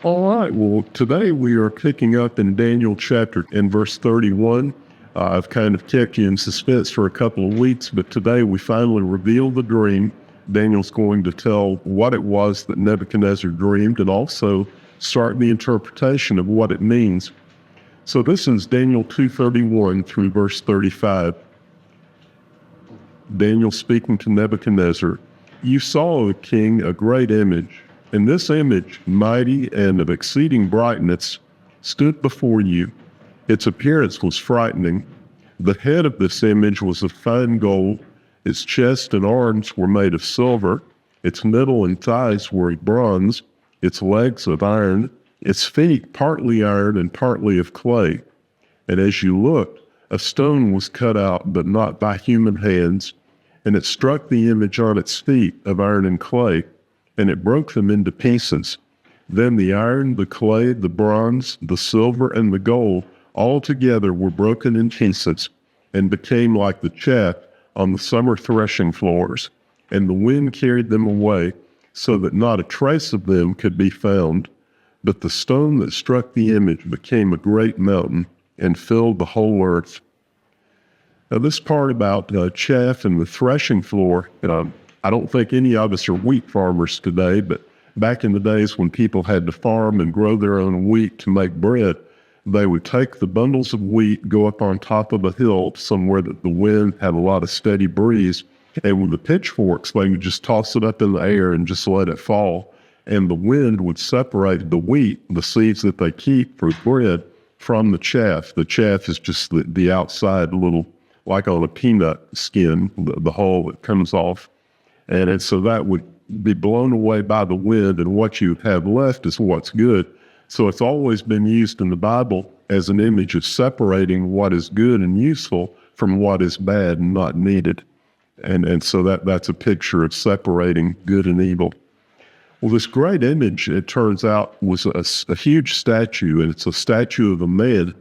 All right. Well, today we are picking up in Daniel chapter in verse 31. I've kind of kept you in suspense for a couple of weeks, but today we finally reveal the dream. Daniel's going to tell what it was that Nebuchadnezzar dreamed and also start the interpretation of what it means. So this is Daniel 2:31 through verse 35. Daniel speaking to Nebuchadnezzar, "You saw, O king, a great image, and this image, mighty and of exceeding brightness, stood before you. Its appearance was frightening. The head of this image was of fine gold, its chest and arms were made of silver, its middle and thighs were of bronze, its legs of iron, its feet partly iron and partly of clay. And as you looked, a stone was cut out, but not by human hands, and it struck the image on its feet of iron and clay, and it broke them into pieces. Then the iron, the clay, the bronze, the silver, and the gold all together were broken in pieces, and became like the chaff on the summer threshing floors, and the wind carried them away, so that not a trace of them could be found. But the stone that struck the image became a great mountain, and filled the whole earth." Now, this part about chaff and the threshing floor, I don't think any of us are wheat farmers today, but back in the days when people had to farm and grow their own wheat to make bread, they would take the bundles of wheat, go up on top of a hill somewhere that the wind had a lot of steady breeze, and with the pitchforks, they would just toss it up in the air and just let it fall. And the wind would separate the wheat, the seeds that they keep for bread, from the chaff. The chaff is just the outside little, like on a peanut skin, the hull that comes off. And so that would be blown away by the wind, and what you have left is what's good. So it's always been used in the Bible as an image of separating what is good and useful from what is bad and not needed. And so that's a picture of separating good and evil. Well, this great image, it turns out, was a huge statue, and it's a statue of a man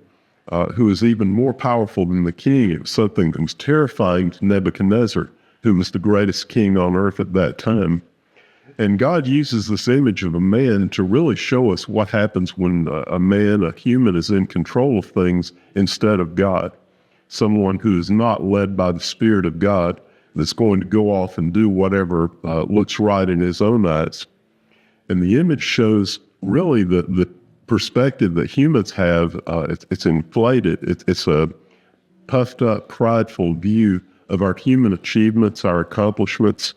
who is even more powerful than the king. It was something that was terrifying to Nebuchadnezzar, who was the greatest king on earth at that time. And God uses this image of a man to really show us what happens when a man, a human, is in control of things instead of God. Someone who is not led by the Spirit of God, that's going to go off and do whatever looks right in his own eyes. And the image shows really the perspective that humans have. It's inflated. It's a puffed up, prideful view of our human achievements, our accomplishments,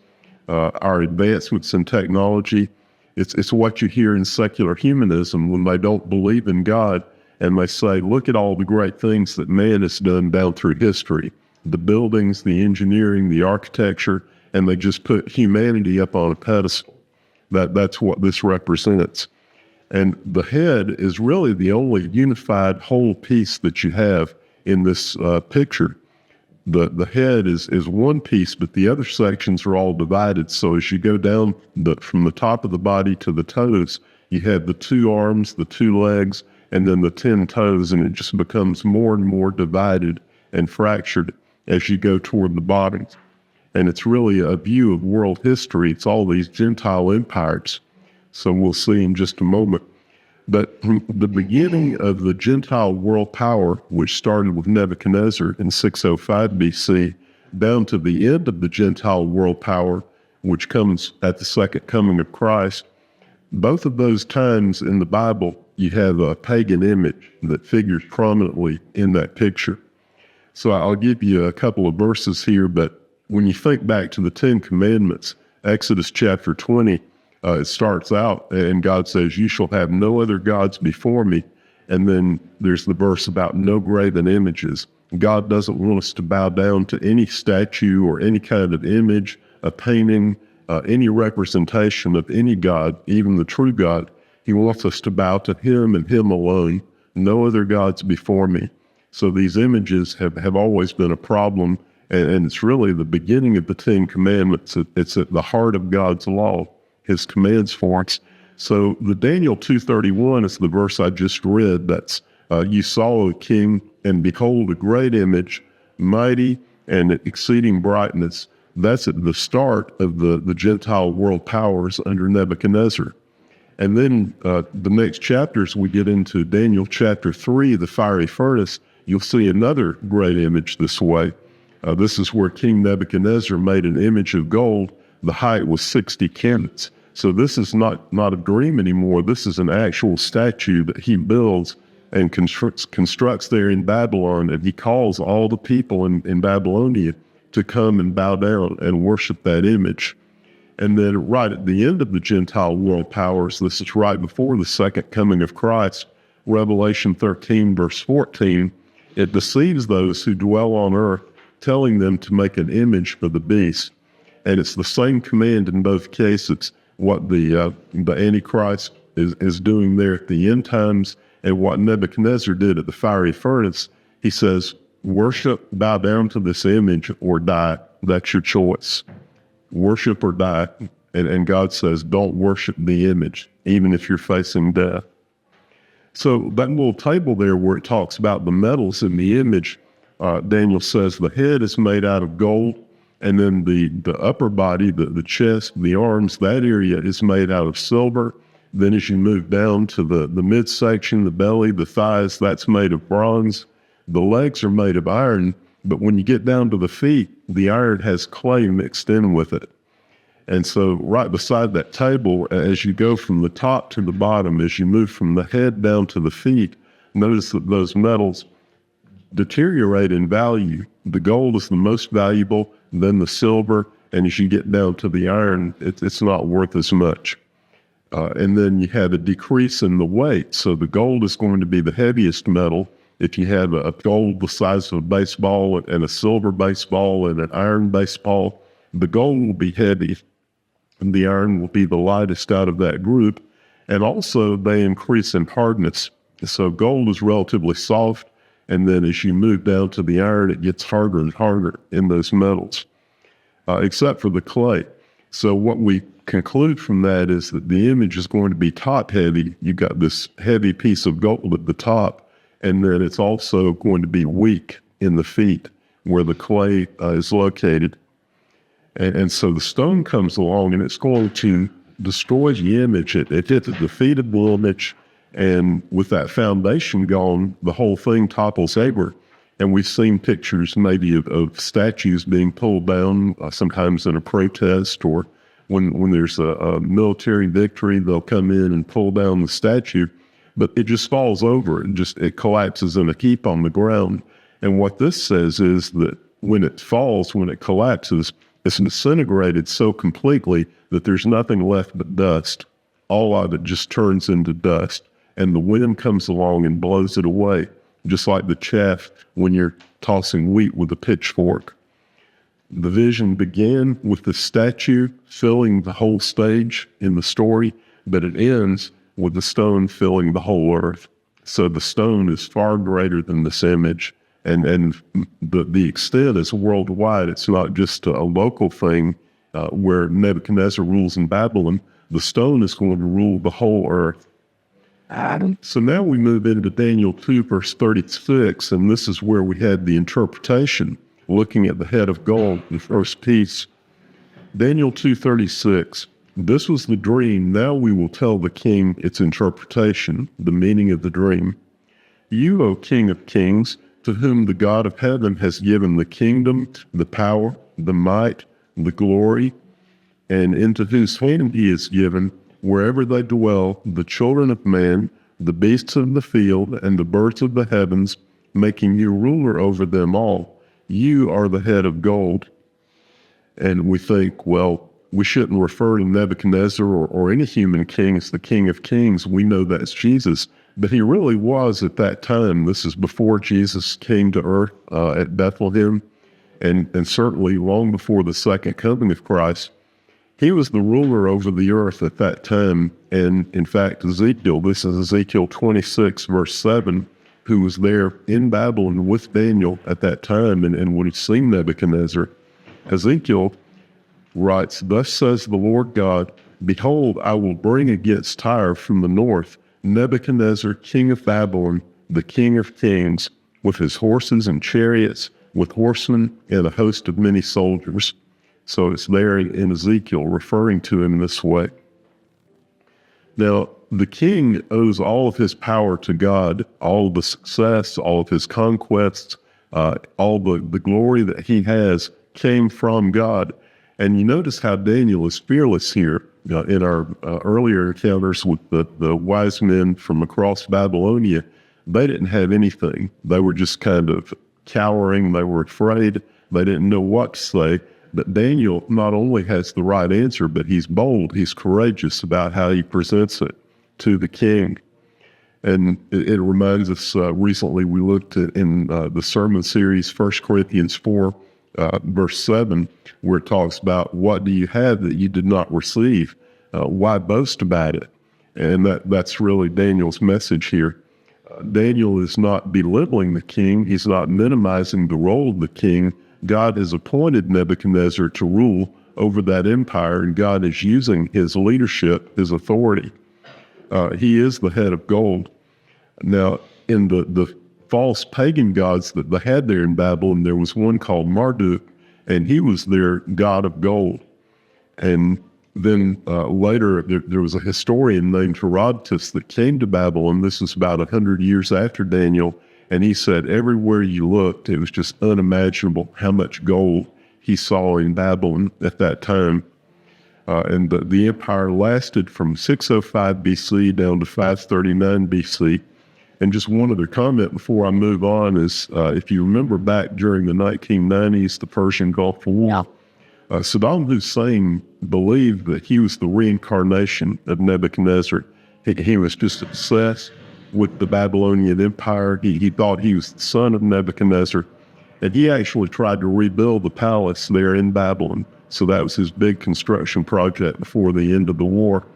our advancements in technology. It's what you hear in secular humanism when they don't believe in God, and they say, look at all the great things that man has done down through history, the buildings, the engineering, the architecture, and they just put humanity up on a pedestal. That's what this represents. And the head is really the only unified whole piece that you have in this picture. The head is one piece, but the other sections are all divided. So as you go down from the top of the body to the toes, you have the 2 arms, the 2 legs, and then the 10 toes, and it just becomes more and more divided and fractured as you go toward the bottom. And it's really a view of world history. It's all these Gentile empires. So we'll see in just a moment. But the beginning of the Gentile world power, which started with Nebuchadnezzar in 605 BC, down to the end of the Gentile world power, which comes at the second coming of Christ, both of those times in the Bible, you have a pagan image that figures prominently in that picture. So I'll give you a couple of verses here, but when you think back to the 10 Commandments, Exodus chapter 20, it starts out and God says, "You shall have no other gods before me." And then there's the verse about no graven images. God doesn't want us to bow down to any statue or any kind of image, a painting, any representation of any God, even the true God. He wants us to bow to Him and Him alone, no other gods before me. So these images have always been a problem, and it's really the beginning of the 10 Commandments. It's at the heart of God's law, His commands for us. So the Daniel 2:31 is the verse I just read. That's, "You saw, O king, and behold a great image, mighty and exceeding brightness." That's at the start of the Gentile world powers under Nebuchadnezzar. And then the next chapters, we get into Daniel chapter 3, the fiery furnace. You'll see another great image this way. This is where King Nebuchadnezzar made an image of gold. The height was 60 cubits. So this is not a dream anymore. This is an actual statue that he builds and constructs there in Babylon. And he calls all the people in Babylonia to come and bow down and worship that image. And then right at the end of the Gentile world powers, this is right before the second coming of Christ, Revelation 13, verse 14, it deceives those who dwell on earth, telling them to make an image for the beast. And it's the same command in both cases, what the Antichrist is doing there at the end times and what Nebuchadnezzar did at the fiery furnace. He says, worship, bow down to this image or die. That's your choice. Worship or die. And God says, don't worship the image, even if you're facing death. So that little table there where it talks about the metals in the image, Daniel says the head is made out of gold, and then the upper body, the chest, the arms, that area is made out of silver. Then as you move down to the midsection, the belly, the thighs, that's made of bronze. The legs are made of iron, but when you get down to the feet, the iron has clay mixed in with it. And so right beside that table, as you go from the top to the bottom, as you move from the head down to the feet, notice that those metals deteriorate in value. The gold is the most valuable, then the silver, and as you get down to the iron, it's not worth as much. And then you have a decrease in the weight. So the gold is going to be the heaviest metal. If you have a gold the size of a baseball and a silver baseball and an iron baseball, the gold will be heavy and the iron will be the lightest out of that group. And also they increase in hardness. So gold is relatively soft. And then as you move down to the iron, it gets harder and harder in those metals, except for the clay. So what we conclude from that is that the image is going to be top heavy. You've got this heavy piece of gold at the top, and then it's also going to be weak in the feet where the clay is located. And so the stone comes along and it's going to destroy the image. It hits the feet of the image, and with that foundation gone, the whole thing topples over. And we've seen pictures maybe of statues being pulled down, sometimes in a protest, or when there's a military victory, they'll come in and pull down the statue, but it just falls over and it collapses in a heap on the ground. And what this says is that when it falls, when it collapses, it's disintegrated so completely that there's nothing left but dust. All of it just turns into dust, and the wind comes along and blows it away, just like the chaff when you're tossing wheat with a pitchfork. The vision began with the statue filling the whole stage in the story, but it ends with the stone filling the whole earth. So the stone is far greater than this image, and the extent is worldwide. It's not just a local thing where Nebuchadnezzar rules in Babylon. The stone is going to rule the whole earth. So now we move into Daniel 2, verse 36, and this is where we had the interpretation, looking at the head of gold, the first piece. Daniel 2:36, this was the dream. Now we will tell the king its interpretation, the meaning of the dream. You, O King of Kings, to whom the God of heaven has given the kingdom, the power, the might, the glory, and into whose hand he is given, wherever they dwell, the children of man, the beasts of the field, and the birds of the heavens, making you ruler over them all. You are the head of gold. And we think, well, we shouldn't refer to Nebuchadnezzar or any human king as the King of Kings. We know that's Jesus. But he really was at that time. This is before Jesus came to earth at Bethlehem, and certainly long before the second coming of Christ. He was the ruler over the earth at that time. And in fact, Ezekiel, this is Ezekiel 26, verse 7, who was there in Babylon with Daniel at that time, and when he'd seen Nebuchadnezzar, Ezekiel writes, thus says the Lord God, behold, I will bring against Tyre from the north Nebuchadnezzar, king of Babylon, the king of kings, with his horses and chariots, with horsemen and a host of many soldiers. So it's there in Ezekiel referring to him this way. Now, the king owes all of his power to God, all of the success, all of his conquests, all the glory that he has came from God. And you notice how Daniel is fearless here in our earlier encounters with the wise men from across Babylonia. They didn't have anything. They were just kind of cowering. They were afraid. They didn't know what to say. But Daniel not only has the right answer, but he's bold. He's courageous about how he presents it to the king. And it reminds us, recently we looked at in the sermon series, 1 Corinthians 4, verse 7, where it talks about what do you have that you did not receive? Why boast about it? And that's really Daniel's message here. Daniel is not belittling the king. He's not minimizing the role of the king. God has appointed Nebuchadnezzar to rule over that empire, and God is using his leadership, his authority. He is the head of gold. Now, in the false pagan gods that they had there in Babylon, there was one called Marduk, and he was their god of gold. And then later, there was a historian named Herodotus that came to Babylon. This was about 100 years after Daniel, and he said everywhere you looked, it was just unimaginable how much gold he saw in Babylon at that time. And the empire lasted from 605 BC down to 539 BC. And just one other comment before I move on is, if you remember back during the 1990s, the Persian Gulf War, Saddam Hussein believed that he was the reincarnation of Nebuchadnezzar. He was just obsessed with the Babylonian Empire. He thought he was the son of Nebuchadnezzar. And he actually tried to rebuild the palace there in Babylon. So that was his big construction project before the end of the war.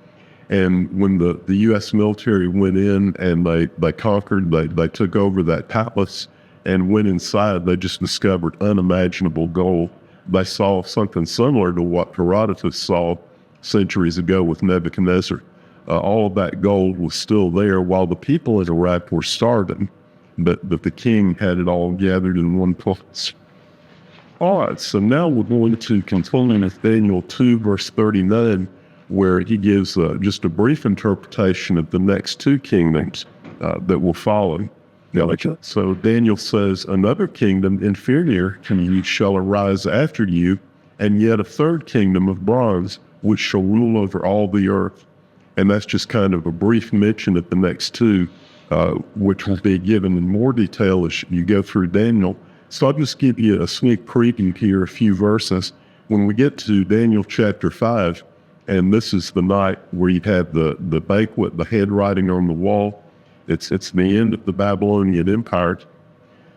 And when the U.S. military went in and they conquered, they took over that palace and went inside, they just discovered unimaginable gold. They saw something similar to what Herodotus saw centuries ago with Nebuchadnezzar. All of that gold was still there while the people in Iraq were starving, but the king had it all gathered in one place. All right, so now we're going to continue with Daniel 2, verse 39, where he gives just a brief interpretation of the next two kingdoms that will follow. So Daniel says, another kingdom inferior to you shall arise after you, and yet a third kingdom of bronze, which shall rule over all the earth. And that's just kind of a brief mention of the next two, which will be given in more detail as you go through Daniel. So I'll just give you a sneak preview here, a few verses. When we get to Daniel chapter 5, and this is the night where you have the banquet, the head writing on the wall. It's the end of the Babylonian Empire.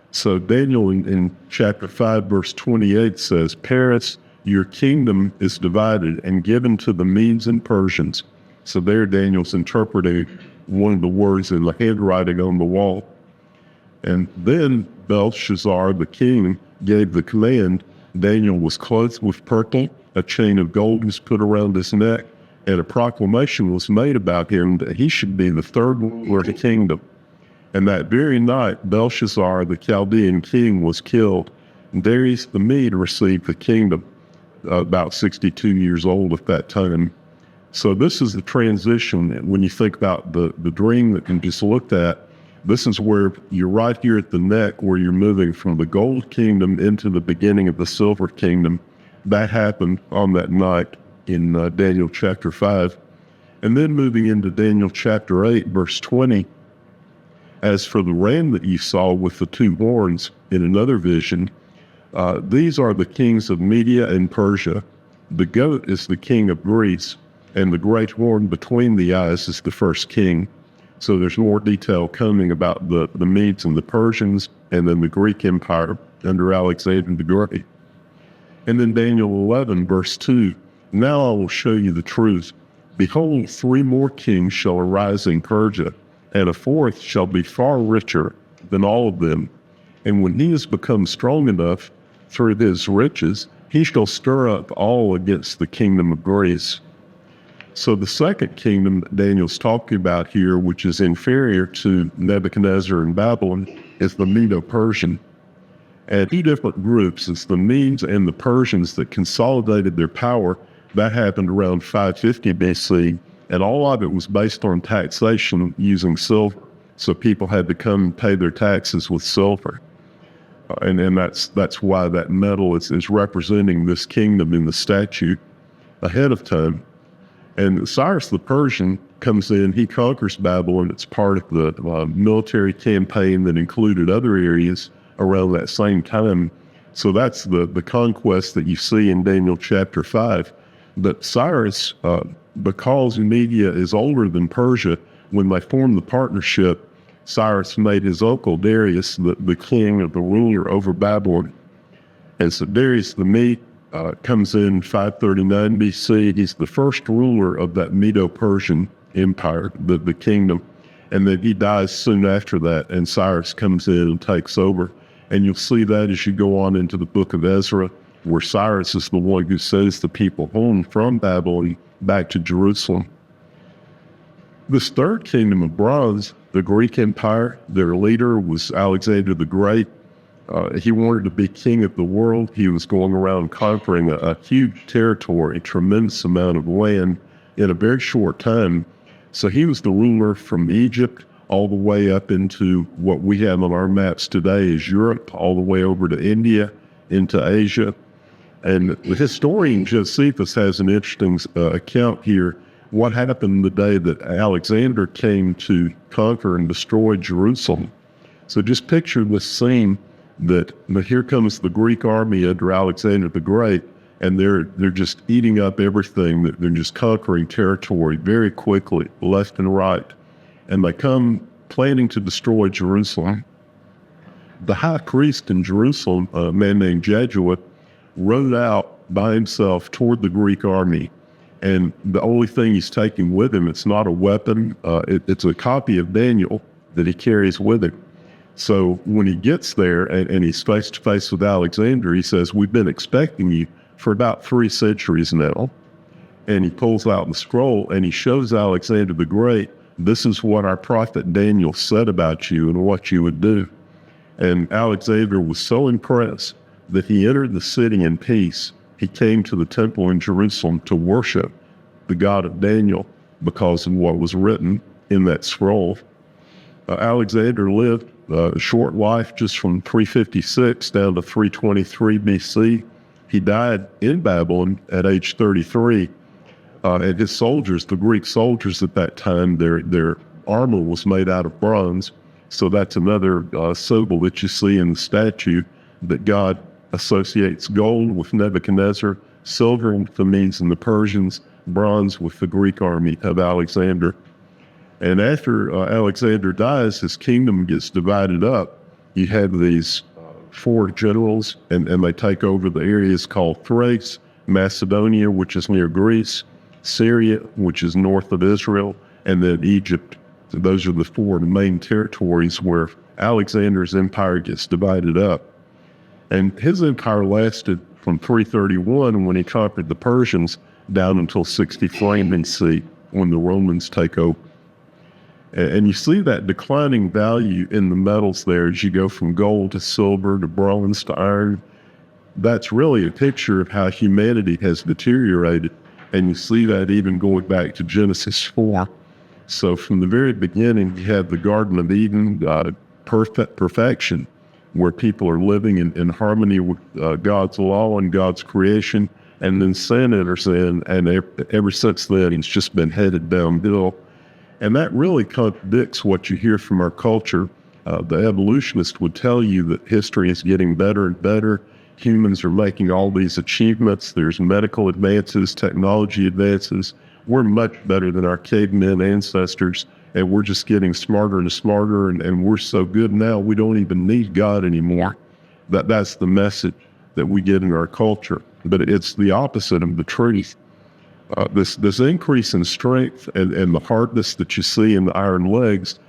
So Daniel in chapter 5, verse 28 says, Paris, your kingdom is divided and given to the Medes and Persians. So there Daniel's interpreting one of the words in the handwriting on the wall. And then Belshazzar, the king, gave the command. Daniel was clothed with purple, a chain of gold was put around his neck, and a proclamation was made about him that he should be the third ruler of the kingdom. And that very night, Belshazzar, the Chaldean king, was killed. And Darius the Mede received the kingdom, about 62 years old at that time. So this is the transition. When you think about the dream that you just looked at, this is where you're right here at the neck, where you're moving from the gold kingdom into the beginning of the silver kingdom. That happened on that night in Daniel chapter 5. And then moving into Daniel chapter 8, verse 20, as for the ram that you saw with the two horns in another vision, these are the kings of Media and Persia. The goat is the king of Greece, and the great horn between the eyes is the first king. So there's more detail coming about the Medes and the Persians, and then the Greek Empire under Alexander the Great. And then Daniel 11, verse 2, now I will show you the truth. Behold, 3 more kings shall arise in Persia, and a fourth shall be far richer than all of them. And when he has become strong enough through his riches, he shall stir up all against the kingdom of Greece. So the second kingdom that Daniel's talking about here, which is inferior to Nebuchadnezzar and Babylon, is the Medo-Persian. And 2 different groups. It's the Medes and the Persians that consolidated their power. That happened around 550 BC. And all of it was based on taxation using silver. So people had to come and pay their taxes with silver. And that's why that metal is representing this kingdom in the statue ahead of time. And Cyrus the Persian comes in, he conquers Babylon. It's part of the military campaign that included other areas around that same time. So that's the conquest that you see in Daniel chapter 5. But Cyrus, because Media is older than Persia, when they formed the partnership, Cyrus made his uncle Darius the king of the ruler over Babylon. And so Darius the Mede comes in 539 BC. He's the first ruler of that Medo-Persian empire, the kingdom. And then he dies soon after that, and Cyrus comes in and takes over. And you'll see that as you go on into the book of Ezra, where Cyrus is the one who sends the people home from Babylon back to Jerusalem. This third kingdom of bronze, the Greek Empire, their leader was Alexander the Great. He wanted to be king of the world. He was going around conquering a huge territory, a tremendous amount of land in a very short time. So he was the ruler from Egypt all the way up into what we have on our maps today as Europe, all the way over to India, into Asia. And the historian Josephus has an interesting account here. What happened the day that Alexander came to conquer and destroy Jerusalem. So just picture this scene that here comes the Greek army under Alexander the Great, and they're just eating up everything. They're just conquering territory very quickly, left and right. And they come planning to destroy Jerusalem. The high priest in Jerusalem, a man named Jesuit, rode out by himself toward the Greek army. And the only thing he's taking with him, it's not a weapon, it's a copy of Daniel that he carries with him. So when he gets there and he's face to face with Alexander, he says, "We've been expecting you for about 3 centuries now." And he pulls out the scroll and he shows Alexander the Great, "This is what our prophet Daniel said about you and what you would do." And Alexander was so impressed that he entered the city in peace. He came to the temple in Jerusalem to worship the God of Daniel because of what was written in that scroll. Alexander lived a short life, just from 356 down to 323 BC. He died in Babylon at age 33. And his soldiers, the Greek soldiers at that time, their armor was made out of bronze. So that's another symbol that you see in the statue, that God associates gold with Nebuchadnezzar, silver with the Medes and the Persians, bronze with the Greek army of Alexander. And after Alexander dies, his kingdom gets divided up. You have these 4 generals, and they take over the areas called Thrace, Macedonia, which is near Greece, Syria, which is north of Israel, and then Egypt. So those are the 4 main territories where Alexander's empire gets divided up. And his empire lasted from 331, when he conquered the Persians, down until 63 BC, when the Romans take over. And you see that declining value in the metals there as you go from gold to silver to bronze to iron. That's really a picture of how humanity has deteriorated. And you see that even going back to Genesis 4. So from the very beginning, you have the Garden of Eden, perfection, where people are living in harmony with God's law and God's creation. And then sin enters in, and ever since then, it's just been headed downhill. And that really contradicts what you hear from our culture. The evolutionist would tell you that history is getting better and better. Humans are making all these achievements. There's medical advances, technology advances. We're much better than our cavemen ancestors, and we're just getting smarter and smarter, and we're so good now we don't even need God anymore. That's the message that we get in our culture. But it's the opposite of the truth. This increase in strength and the hardness that you see in the iron legs,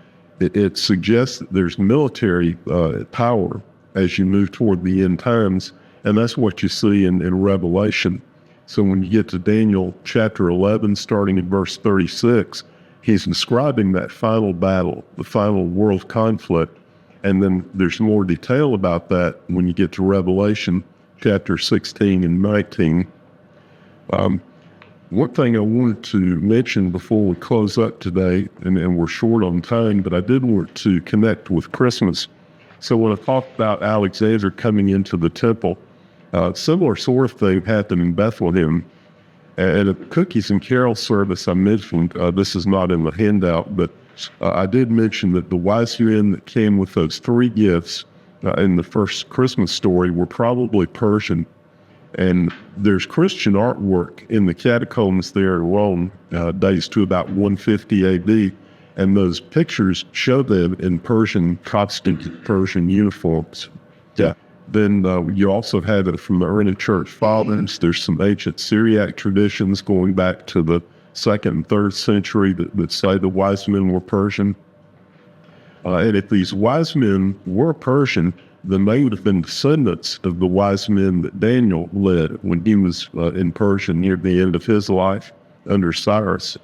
it suggests that there's military power as you move toward the end times, and that's what you see in Revelation. So when you get to Daniel chapter 11, starting in verse 36, he's describing that final battle, the final world conflict, and then there's more detail about that when you get to Revelation chapter 16 and 19. One thing I wanted to mention before we close up today, and we're short on time, but I did want to connect with Christmas. So when I talked about Alexander coming into the temple, similar sort of thing happened in Bethlehem. At a cookies and carol service I mentioned, this is not in the handout, but I did mention that the wise men that came with those three gifts in the first Christmas story were probably Persian. And there's Christian artwork in the catacombs there in Rome, dates to about 150 AD. And those pictures show them in Persian costumes, Persian uniforms. Yeah. Then you also have it from the early church fathers. There's some ancient Syriac traditions going back to the 2nd and 3rd century that say the wise men were Persian. And if these wise men were Persian, then they would have been descendants of the wise men that Daniel led when he was in Persia near the end of his life under Cyrus.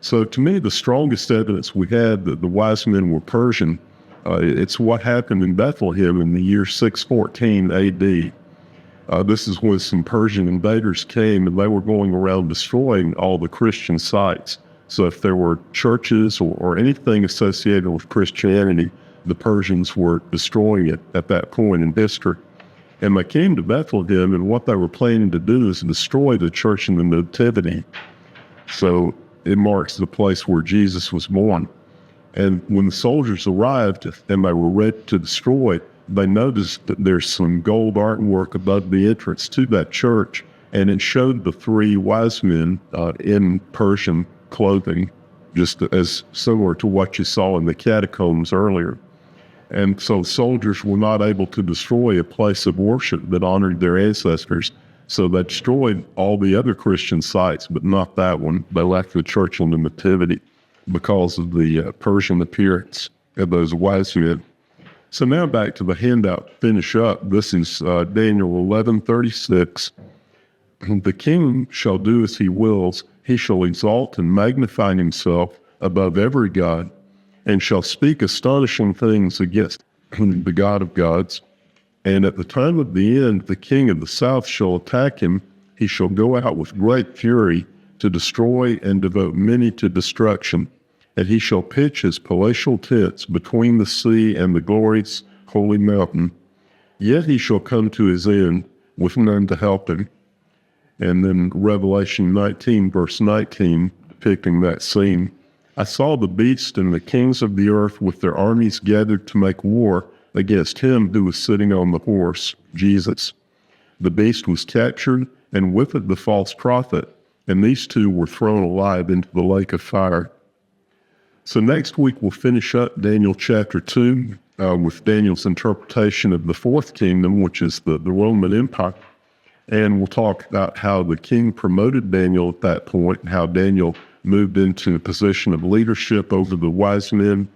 So to me, the strongest evidence we had that the wise men were Persian, it's what happened in Bethlehem in the year 614 AD. This is when some Persian invaders came and they were going around destroying all the Christian sites. So if there were churches or anything associated with Christianity, the Persians were destroying it at that point in history. And they came to Bethlehem, and what they were planning to do is destroy the church in the Nativity. So it marks the place where Jesus was born. And when the soldiers arrived and they were ready to destroy it, they noticed that there's some gold artwork above the entrance to that church, and it showed the three wise men in Persian clothing, just as similar to what you saw in the catacombs earlier. And so soldiers were not able to destroy a place of worship that honored their ancestors. So they destroyed all the other Christian sites, but not that one. They left the church on the Nativity because of the Persian appearance of those wise men. So now back to the handout, finish up. This is Daniel 11:36. The king shall do as he wills. He shall exalt and magnify himself above every god, and shall speak astonishing things against the God of gods. And at the time of the end, the king of the south shall attack him. He shall go out with great fury to destroy and devote many to destruction. And he shall pitch his palatial tents between the sea and the glorious holy mountain. Yet he shall come to his end with none to help him. And then Revelation 19, verse 19, depicting that scene. I saw the beast and the kings of the earth with their armies gathered to make war against him who was sitting on the horse, Jesus. The beast was captured, and with it the false prophet, and these two were thrown alive into the lake of fire. So next week we'll finish up Daniel chapter 2 with Daniel's interpretation of the fourth kingdom, which is the Roman Empire. And we'll talk about how the king promoted Daniel at that point, and how Daniel moved into a position of leadership over the wise men.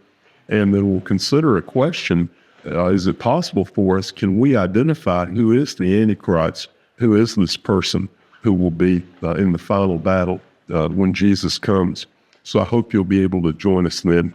And then we'll consider a question, is it possible for us, can we identify who is the Antichrist, who is this person who will be in the final battle when Jesus comes? So I hope you'll be able to join us then.